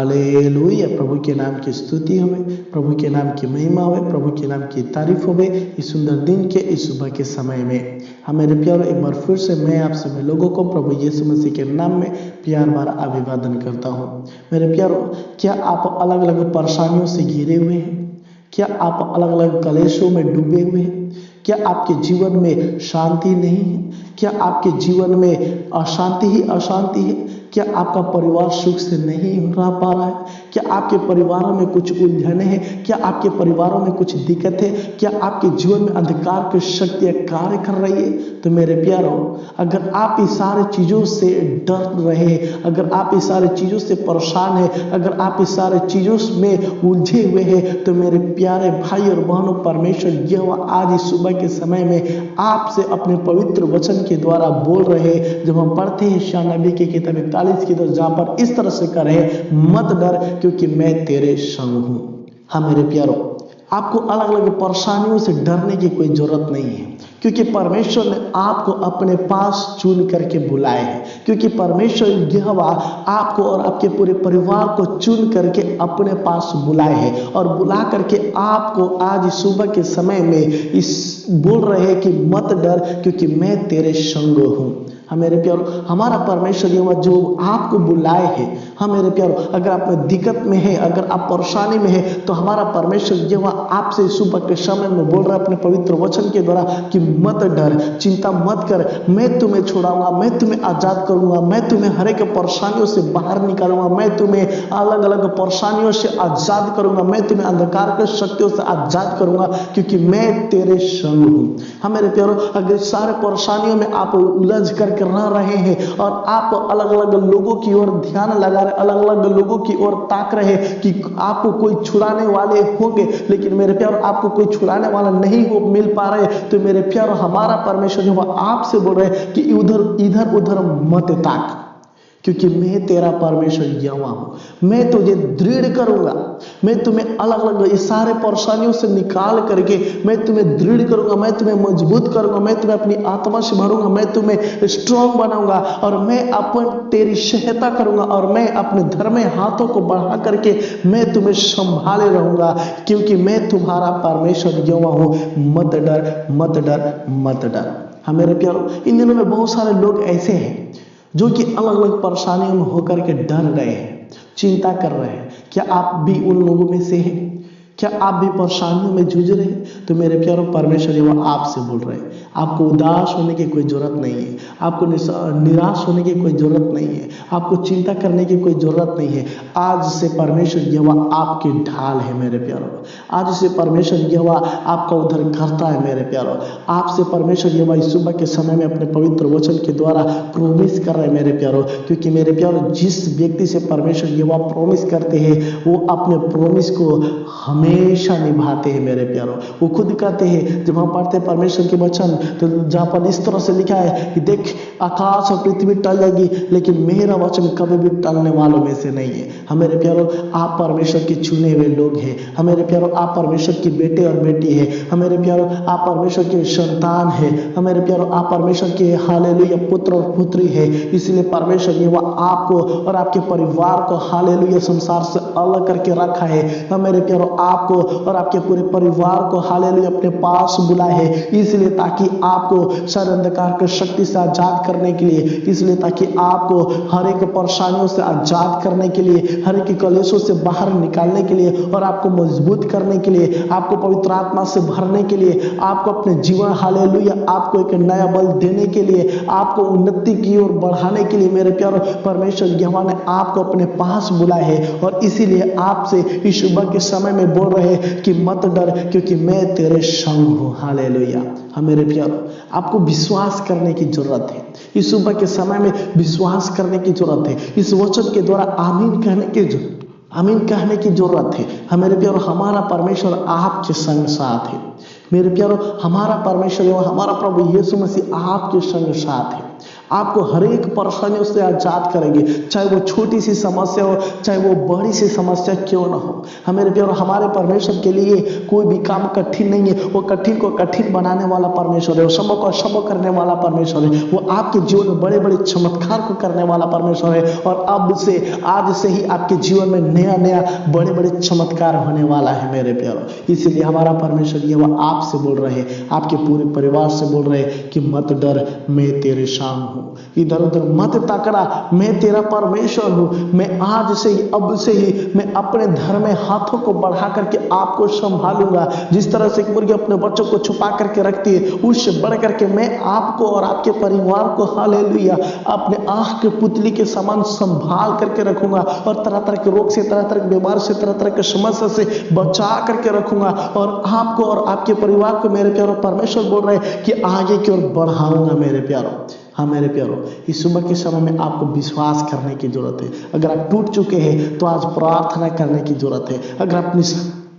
Hallelujah. प्रभु के नाम की स्तुति होवे, प्रभु के नाम की महिमा होवे, प्रभु के नाम की तारीफ होवे इस सुंदर दिन के, इस सुबह के समय में। हाँ मेरे प्यारो, एक बार फिर से मैं आप सभी लोगों को प्रभु यीशु मसीह के नाम में प्यार भरा अभिवादन करता हूँ। मेरे प्यारो, क्या आप अलग अलग परेशानियों से घिरे हुए हैं? क्या आप अलग अलग कलेशों में डूबे हुए हैं? क्या आपके जीवन में शांति नहीं है? क्या आपके जीवन में अशांति ही अशांति है? क्या आपका परिवार सुख से नहीं रह पा रहा है? क्या आपके परिवारों में कुछ उलझने हैं? क्या आपके परिवारों में कुछ दिक्कत है? क्या आपके जीवन में अंधकार की शक्तियां कार्य कर रही है? तो मेरे प्यारो, अगर आप इस सारी चीजों से डर रहे, अगर आप इस सारी चीजों से परेशान है, अगर आप इस सारी चीजों में उलझे हुए हैं, तो मेरे प्यारे भाई और बहनों, परमेश्वर यहोवा आज इस सुबह के समय में आपसे अपने पवित्र वचन के द्वारा बोल रहे। जब हम पढ़ते हैं यशायाह नबी की किताब 41 की तरफ, जहां पर इस तरह से करे, मत डर क्योंकि मैं तेरे संग हूं। हाँ मेरे प्यारो, आपको अलग अलग परेशानियों से डरने की कोई जरूरत नहीं है, क्योंकि परमेश्वर ने आपको अपने पास चुन करके बुलाए हैं। क्योंकि परमेश्वर यहोवा आपको और आपके पूरे परिवार को चुन करके अपने पास बुलाए हैं, और बुला करके आपको आज सुबह के समय में इस बोल रहे हैं कि मत डर क्योंकि मैं तेरे संग हूँ। हाँ मेरे प्यारो, हमारा परमेश्वर यहोवा जो आपको बुलाए हैं, हाँ मेरे प्यारो, अगर आप दिक्कत में है, अगर आप परेशानी में है, तो हमारा परमेश्वर यहोवा आपसे सुबह के समय में बोल रहा है अपने पवित्र वचन के द्वारा कि मत डर, चिंता मत कर, मैं तुम्हें छुड़ाऊंगा, मैं तुम्हें आजाद करूंगा, मैं तुम्हें हर एक परेशानियों से बाहर निकालूंगा, मैं तुम्हें अलग अलग परेशानियों से आजाद करूंगा, मैं तुम्हें अंधकार के शक्तियों से आजाद करूंगा क्योंकि मैं तेरे संग हूँ। हाँ मेरे प्यारो, अगर सारे परेशानियों में आप उलझ करके रह रहे हैं और आप अलग अलग लोगों की ओर ध्यान लगा रहे, अलग अलग लोगों की ओर ताक रहे कि आपको कोई छुड़ाने वाले होंगे, लेकिन मेरे प्यारो आपको कोई छुड़ाने वाला नहीं हो मिल पा रहे, तो मेरे प्यारो हमारा परमेश्वर जो आपसे बोल रहे कि इधर उधर मत ताक, क्योंकि मैं तेरा परमेश्वर यहोवा हूं। मैं तुझे दृढ़ करूंगा, मैं तुम्हें अलग अलग इस सारे परेशानियों से निकाल करके मैं तुम्हें दृढ़ करूंगा, मैं तुम्हें मजबूत करूंगा, मैं तुम्हें अपनी आत्मा से भरूंगा, मैं तुम्हें स्ट्रांग बनाऊंगा, और मैं अपन तेरी सहायता करूंगा, और मैं अपने धर्म हाथों को बढ़ा करके मैं तुम्हें संभाले रहूंगा, क्योंकि मैं तुम्हारा परमेश्वर यहोवा हूं। मत डर, मत डर, मत डर। हाँ मेरे प्यारो, इन दिनों में बहुत सारे लोग ऐसे हैं जो कि अलग अलग परेशानियों में होकर के डर रहे हैं, चिंता कर रहे हैं। क्या आप भी उन लोगों में से हैं? क्या आप भी परेशानियों में जूझ रहे हैं? तो मेरे प्यारो परमेश्वर यहोवा आपसे बोल रहे हैं, आपको उदास होने की कोई जरूरत नहीं है, आपको निराश होने की कोई जरूरत नहीं है, आपको चिंता करने की कोई जरूरत नहीं है। आज से परमेश्वर यहोवा आपकी ढाल है मेरे प्यारो, आज से परमेश्वर यहोवा आपका उद्धार करता है मेरे प्यारो। आपसे परमेश्वर यहोवा इस सुबह के समय में अपने पवित्र वचन के द्वारा प्रोमिस कर रहे हैं मेरे प्यारो, क्योंकि मेरे प्यारो जिस व्यक्ति से परमेश्वर यहोवा प्रोमिस करते हैं वो अपने प्रोमिस को हमेशा निभाते हैं मेरे प्यारो। वो खुद कहते हैं, जब हम पढ़ते हैं परमेश्वर के वचन, तो जहाँ पर इस तरह से लिखा है कि देख आकाश और पृथ्वी टल जाएगी लेकिन मेरा वचन कभी भी टलने वालों में से नहीं है। हमारे प्यारो आप परमेश्वर के चुने हुए लोग हैं, हमारे प्यारो आप परमेश्वर की बेटे और बेटी है, हमारे प्यारो आप परमेश्वर के संतान है, हमारे प्यारो आप परमेश्वर के हालेलुया पुत्र और पुत्री है। इसलिए परमेश्वर ये आपको और आपके परिवार को हालेलुया संसार से अलग करके रखा है। हमारे प्यारो आपको और आपके पूरे परिवार को हालेलुया अपने पास बुलाए है, इसलिए ताकि आपको सारे अंधकार की शक्ति से आजाद करने के लिए, इसलिए ताकि आपको हर एक परेशानियों से आजाद करने के लिए, हर एक कलेशों से बाहर निकालने के लिए, और आपको मजबूत करने के लिए, आपको पवित्र आत्मा से भरने के लिए, आपको अपने जीवन हालेलुया आपको एक नया बल देने के लिए, आपको उन्नति की ओर बढ़ाने के लिए मेरे प्यारो परमेश्वर यहोवा ने आपको अपने पास बुलाए है। और इसीलिए आपसे इस सुबह के समय में बोल रहे हैं कि मत डर क्योंकि मैं तेरे संग हूँ। हालेलुया। हाँ मेरे प्यारो आपको विश्वास करने की जरूरत है, इस सुबह के समय में विश्वास करने की जरूरत है, इस वचन के द्वारा आमीन कहने की जरूरत है। हमारे प्यारो हमारा परमेश्वर आपके संग साथ है। मेरे प्यारो हमारा परमेश्वर हमारा प्रभु यीशु मसीह आपके संग साथ है। आपको हर एक परेशानियों से आजाद करेंगे, चाहे वो छोटी सी समस्या हो, चाहे वो बड़ी सी समस्या क्यों ना हो। हमारे प्यारे, हमारे परमेश्वर के लिए कोई भी काम कठिन नहीं है। वो कठिन को कठिन बनाने वाला परमेश्वर है, वो संभव को असंभव करने वाला परमेश्वर है। वो आपके जीवन में बड़े बड़े चमत्कार को करने वाला परमेश्वर है। और अब से, आज से ही आपके जीवन में नया नया बड़े बड़े चमत्कार होने वाला है मेरे प्यारो। इसीलिए हमारा परमेश्वर ये वह आपसे बोल रहे हैं, आपके पूरे परिवार से बोल रहे हैं कि मत डर, मैं तेरे संग हूँ। इधर उधर मत ताकना, मैं तेरा परमेश्वर हूँ। मैं आज से ही, अब से ही मैं अपने धर्म में हाथों को बढ़ा करके आपको संभालूंगा। जिस तरह से एक मुर्गी अपने बच्चों को छुपा करके रखती है, उससे बढ़ करके मैं आपको और आपके परिवार को हालेलुया अपने आंख के पुतली के समान संभाल करके रखूंगा। और तरह तरह के रोग से, तरह तरह के बीमार से, तरह तरह के समस्या से बचा करके रखूंगा। और आपको और आपके परिवार को मेरे प्यारो परमेश्वर बोल रहे हैं कि आगे की ओर बढ़ाऊंगा मेरे प्यारो। हाँ मेरे प्यारो, इस सुबह के समय में आपको विश्वास करने की जरूरत है। अगर आप टूट चुके हैं तो आज प्रार्थना करने की जरूरत है। अगर आप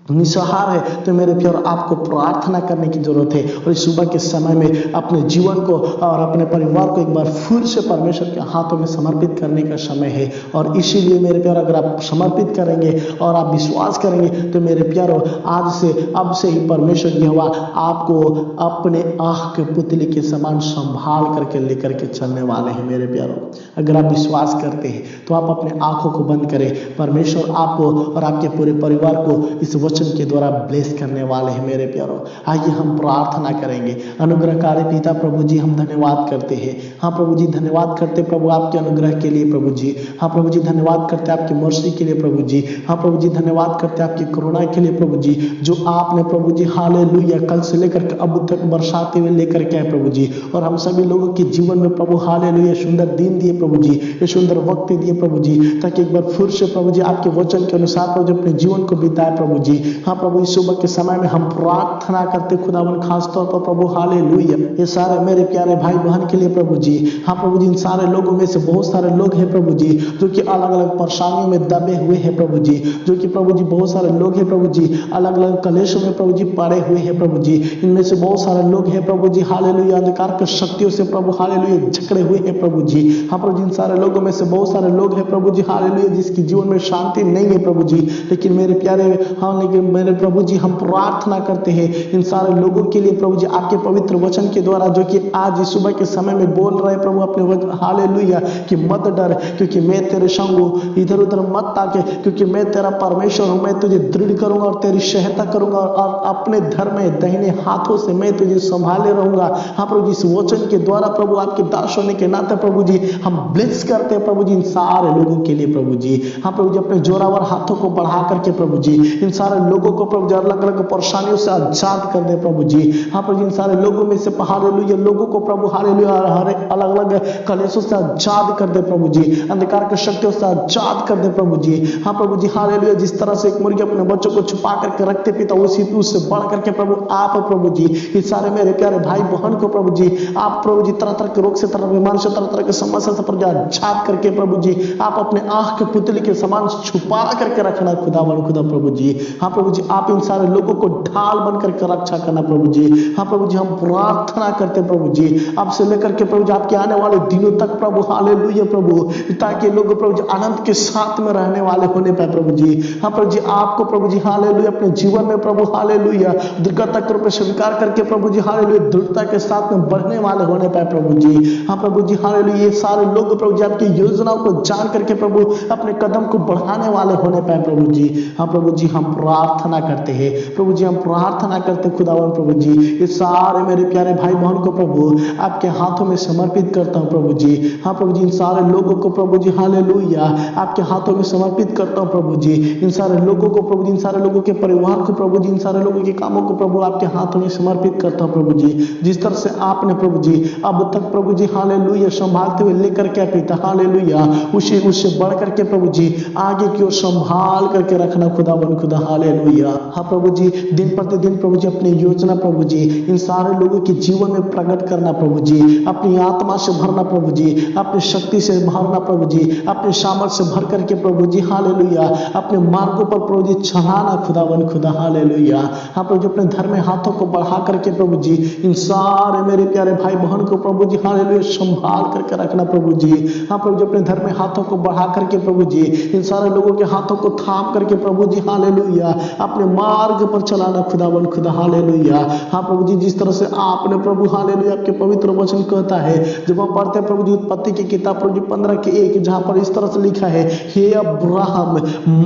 निसहार है तो मेरे प्यारो आपको प्रार्थना करने की जरूरत है। और इस सुबह के समय में अपने जीवन को और अपने परिवार को एक बार फिर से परमेश्वर के हाथों में समर्पित करने का समय है। और इसीलिए मेरे प्यारो, अगर आप समर्पित करेंगे और आप विश्वास करेंगे तो मेरे प्यारो आज से, अब से ही परमेश्वर यहोवा आपको अपने आँख के पुतली के समान संभाल करके लेकर के चलने वाले हैं मेरे प्यारो। अगर आप विश्वास करते हैं तो आप अपने आंखों को बंद करें। परमेश्वर आपको और आपके पूरे परिवार को इस वचन के द्वारा ब्लेस करने वाले हैं मेरे प्यारो। आइए हम प्रार्थना करेंगे। अनुग्रहकारी पिता प्रभु जी, हम धन्यवाद करते हैं। हाँ प्रभु जी, धन्यवाद करते प्रभु आपके अनुग्रह के लिए प्रभु जी। हाँ प्रभु जी, धन्यवाद करते आपकी मर्सी के लिए प्रभु जी। हाँ प्रभु जी, धन्यवाद करते आपकी करुणा के लिए प्रभु जी, जो आपने प्रभु जी हालेलुया कल से लेकर के अब तक बरसाते हुए लेकर के आए प्रभु जी। और हम सभी लोगों के जीवन में प्रभु हालेलुया सुंदर दिन दिए प्रभु जी, ये सुंदर वक्त दिए प्रभु जी, ताकि एक बार फिर से प्रभु जी आपके वचन के अनुसार प्रभु जी अपने जीवन को बिताए प्रभु जी। हाँ प्रभु, इस सुबह के समय में हम प्रार्थना करते खुदावन खास तौर पर प्रभु हालेलुया ये सारे मेरे प्यारे भाई बहन के लिए प्रभु जी। हाँ प्रभु जी, इन सारे लोगों में से बहुत सारे लोग हैं प्रभु जी जो कि अलग अलग परेशानियों में दबे हुए हैं प्रभु जी, जो कि प्रभु जी बहुत सारे लोग हैं प्रभु जी अलग अलग कलेशों में प्रभु जी पड़े हुए हैं प्रभु जी। इनमें से बहुत सारे लोग हैं प्रभु जी हालेलुया अंधकार के शक्तियों से प्रभु हालेलुया जकड़े हुए हैं प्रभु जी। हाँ प्रभु जी, इन सारे लोगों में से बहुत सारे लोग हैं प्रभु जी हालेलुया जिसके जीवन में शांति नहीं है प्रभु जी। लेकिन मेरे प्यारे, हाँ लेकिन मेरे प्रभु जी हम प्रार्थना करते हैं इन सारे लोगों के लिए प्रभु जी, आपके पवित्र वचन के द्वारा जो कि आज इस सुबह के समय में बोल रहे हैं प्रभु अपने हालेलुया कि मत डर क्योंकि मैं तेरे संग हूँ। इधर उधर मत ताके क्योंकि मैं तेरा परमेश्वर हूँ। मैं तुझे दृढ़ करूंगा और तेरी सहायता करूंगा और अपने धर्म में दाहिने हाथों से मैं तुझे संभाले रहूंगा। हाँ प्रभु जी, इस वचन के द्वारा प्रभु आपके दास होने के नाते प्रभु जी हम ब्लेस करते हैं प्रभु जी इन सारे लोगों के लिए प्रभु जी। हाँ प्रभु जी, अपने जोरावर हाथों को बढ़ा करके प्रभु जी इन सारे लोगों को प्रभु जी अलग अलग परेशानियों से आजाद कर दे प्रभु जी। हाँ प्रभु जी, इन सारे लोगों में से हालेलुया लोगों को प्रभु हालेलुया हर अलग अलग कलेशों से आजाद कर दे प्रभु जी, अंधकार के शक्तियों से आजाद कर दे प्रभु जी। हाँ प्रभु जी हालेलुया, जिस तरह से एक मुर्गी अपने बच्चों को छुपा करके रखते पिता, उसी उससे बढ़ करके प्रभु आप प्रभु जी इस सारे मेरे प्यारे भाई बहन को प्रभु जी आप प्रभु जी तरह तरह के रोग से, तरह बीमार से, तरह तरह के समस्या से प्रभु आजाद करके प्रभु जी आप अपने आंख के पुतली के समान छुपा करके रखना खुदावन खुदा प्रभु जी। हाँ प्रभु जी, आप इन सारे लोगों को ढाल बन करके रक्षा करना प्रभु जी। हाँ प्रभु जी, हम प्रार्थना करते प्रभु जी आपसे लेकर के प्रभु जी आपके आने वाले दिनों तक प्रभु हालेलुया प्रभु, ताकि लोग प्रभु जी आनंद के साथ में रहने वाले होने पाए प्रभु जी। हाँ प्रभु जी, आपको प्रभु जी हालेलुया अपने जीवन में प्रभु हालेलुया दृढ़ता के रूप में स्वीकार करके प्रभु जी हालेलुया दृढ़ता के साथ में बढ़ने वाले होने पाए प्रभु जी। हाँ प्रभु जी हालेलुया, ये सारे लोग प्रभु जी आपकी योजनाओं को जान करके प्रभु अपने कदम को बढ़ाने वाले होने पाए प्रभु जी। हाँ प्रभु जी, हम प्रार्थना करते हैं प्रभु जी, हम प्रार्थना करते खुदावन प्रभु जी ये सारे मेरे प्यारे भाई बहन को प्रभु आपके हाथों में समर्पित करता हूँ प्रभु जी। हाँ प्रभु जी, इन सारे लोगों को प्रभु जी हालेलुया आपके हाथों में समर्पित करता हूँ प्रभु जी। इन सारे लोगों को प्रभु जी, इन सारे लोगों के परिवार को प्रभु जी, इन सारे लोगों के कामों को प्रभु आपके हाथों में समर्पित करता हूँ प्रभु जी। जिस तरह से आपने प्रभु जी अब तक प्रभु जी हालेलुया संभालते हुए लेकर के पिता हालेलुया उससे बढ़ करके प्रभु जी आगे की ओर संभाल करके रखना खुदावन खुदा हालेलुया। हालेलुया। हाँ प्रभु जी, दिन प्रतिदिन प्रभु जी अपनी योजना प्रभु जी इन सारे लोगों के जीवन में प्रकट करना प्रभु जी, अपनी आत्मा से भरना प्रभु जी, अपनी शक्ति से भरना प्रभु जी, अपने सामर्थ्य से भर करके प्रभु जी हालेलुया, अपने मार्गों पर प्रभु जी चलाना खुदावन खुदा हालेलुया। हाँ प्रभु जी, अपने धर्म में हाथों को बढ़ा करके प्रभु जी इन सारे मेरे प्यारे भाई बहन को प्रभु जी हालेलुया संभाल करके रखना प्रभु जी। हाँ प्रभु जी, अपने धर्म में हाथों को बढ़ा करके प्रभु जी इन सारे लोगों के हाथों को थाम करके प्रभु जी हालेलुया अपने मार्ग पर चलाना खुदावन खुदा हालेलुया। हाँ प्रभु जी, जिस तरह से आपने प्रभु हालेलुया आपके पवित्र वचन कहता है, जब हम पढ़ते हैं प्रभु जी उत्पत्ति की किताब प्रभु जी 15:1, जहां पर इस तरह से लिखा है, हे अब्राहम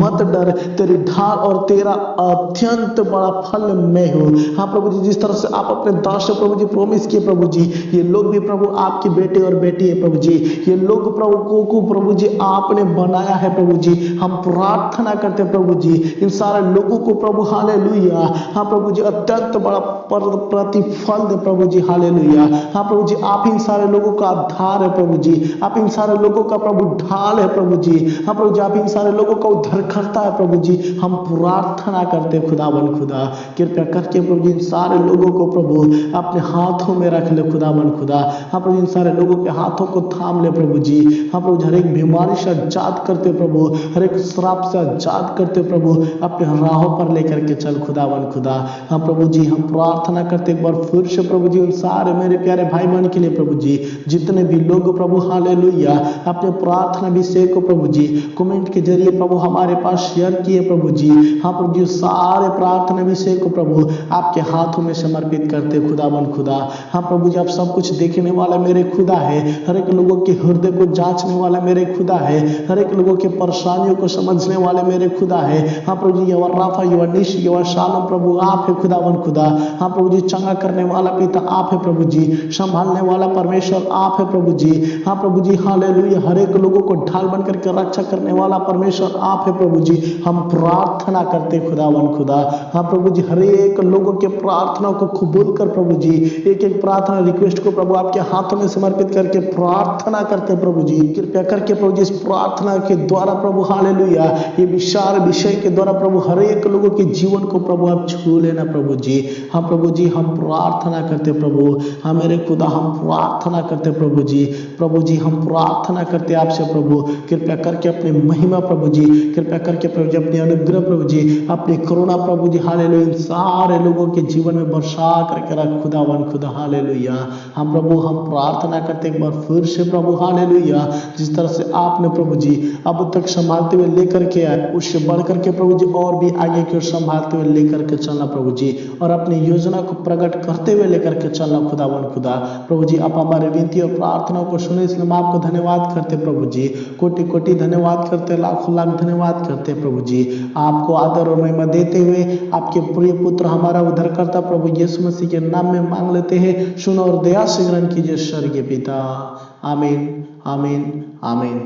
मत डर, तेरी ढाल और तेरा अत्यंत बड़ा फल मैं हूँ। हाँ प्रभु जी, जिस तरह से आप अपने दास से प्रभु जी प्रॉमिस किए प्रभु जी, ये लोग भी प्रभु आपके बेटे और बेटी है प्रभु जी, ये लोग प्रभु को प्रभु जी आपने बनाया है प्रभु जी। हम प्रार्थना करते प्रभु जी इन सारे लोगों को प्रभु हालेलुया, हाँ प्रभु जी अत्यंत बड़ा प्रतिफल दे प्रभु जी हालेलुया। हाँ प्रभु जी, आप इन सारे लोगों का आधार है प्रभु जी, आप इन सारे लोगों का प्रभु ढाल है प्रभु जी। हाँ प्रभु जी, आप इन सारे लोगों का उद्धार करता है प्रभु जी। हम प्रार्थना करते खुदावन खुदा, कृपया करके प्रभु जी इन सारे लोगों को प्रभु अपने हाथों में रख ले खुदावन खुदा। हाँ प्रभु, इन सारे लोगों के हाथों को थाम ले प्रभु जी। हाँ प्रभु जी, हर एक बीमारी से आजाद करते प्रभु, हर एक श्राप से आजाद करते प्रभु, अपने राहों पर लेकर के चल खुदावन खुदा। हाँ प्रभु जी, हम प्रार्थना करते एक बार फिर से प्रभु जी उन सारे मेरे प्यारे भाई बहन के लिए प्रभु जी, जितने भी लोग प्रभु हालेलुया अपने प्रार्थना विषय को प्रभु जी कमेंट के जरिए प्रभु हमारे पास शेयर किए प्रभु जी। हाँ प्रभु जी, सारे प्रार्थना विषय को प्रभु आपके हाथों में समर्पित करते खुदावन खुदा। हाँ प्रभु जी, आप सब कुछ देखने वाला मेरे खुदा है, हर एक लोगों के हृदय को जांचने वाला मेरे खुदा है, हर एक लोगों के परेशानियों को समझने वाले मेरे खुदा है। हाँ प्रभु जी, यहोवा राफा, यहोवा निश, यहोवा शालोम प्रभु आप है खुदावन खुदा। हाँ प्रभु जी, चंगा करने वाला पिता आप है प्रभु जी, संभालने वाला परमेश्वर आप है प्रभु जी। हाँ प्रभु जी हालेलुया, हर एक लोगों को ढाल बन करके रक्षा करने वाला परमेश्वर आप है प्रभु जी। हम प्रार्थना करते खुदावन खुदा। हाँ प्रभु जी, हर एक लोगों के प्रार्थना को कबूल कर प्रभु जी, एक एक प्रार्थना रिक्वेस्ट को प्रभु आपके हाथों में समर्पित करके प्रार्थना करते प्रभु जी। कृपया करके प्रभु जी इस प्रार्थना के द्वारा प्रभु हालेलुया ये विशाल विषय के द्वारा प्रभु हर एक लोगों के जीवन को प्रभु आप छू लेना प्रभु जी। हाँ प्रभु जी, हम प्रार्थना करते प्रभु, हाँ मेरे खुदा हम प्रार्थना करते प्रभु जी। प्रभु जी, हम प्रार्थना करते आपसे प्रभु, कृपया करके अपनी महिमा प्रभु जी, कृपया करके प्रभु जी अपनी अनुग्रह प्रभु जी, अपनी करुणा प्रभु जी हालेलुया इन सारे लोगों के जीवन में बरसा करके रख खुदावन खुदा हालेलुया। हम प्रभु हम प्रार्थना करते एक बार फिर से प्रभु हालेलुया, जिस तरह से आपने प्रभु जी अब तक संभालते हुए लेकर के आए, उससे बढ़ करके प्रभु जी और भी आगे की ओर संभालते हुए लेकर के चलना प्रभु जी, और अपनी योजना को प्रकट करते हुए लेकर के चलना खुदावन खुदा। प्रभु जी, आप हमारे विनती और प्रार्थना को सुने, इसलिए हम आपको धन्यवाद करते प्रभु जी, कोटि कोटि धन्यवाद करते, लाखों लाख धन्यवाद करते प्रभु जी। आपको आदर और महिमा देते हुए आपके प्रिय पुत्र हमारा उद्धारकर्ता प्रभु यीशु मसीह के नाम में मांग लेते हैं, सुनो और दया से ग्रहण कीजिए स्वर्गीय पिता। आमीन आमीन आमीन।